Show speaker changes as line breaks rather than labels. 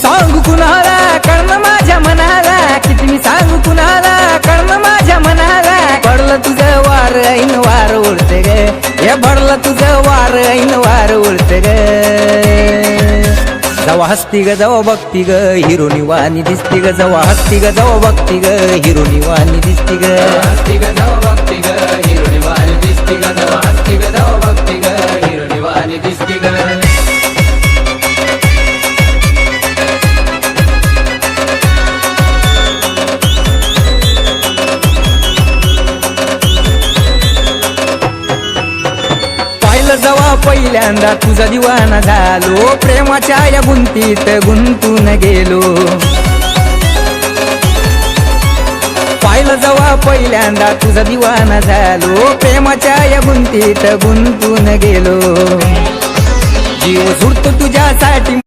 सांगू कुणाला कळण माझ्या मनाला, किती मी सांगू कुणाला कळण माझ्या मनाला. पडलं तुझं वार ऐन वार उडते ग, हे पडलं तुझं वार ऐन वार उडते ग. जवा हसती ग जवा बघती ग हिरोनी वाणी दिसती ग, जवा हसती ग जवा बघती ग हिरोनी वाणी दिसती ग.
हसती ग जवा बघती ग हिरोनी वाणी दिसती ग, जवा हसती ग जवा बघती ग हिरोनी वाणी दिसती ग.
जवा पहिल्यांदा तुझा दिवाना झालो, प्रेमाच्या या गुंतीत गुंतून गेलो. पाहिलं जवा पहिल्यांदा तुझा दिवाना झालो, प्रेमाच्या या गुंतीत गुंतून गेलो. जीव झुडतो तुझ्यासाठी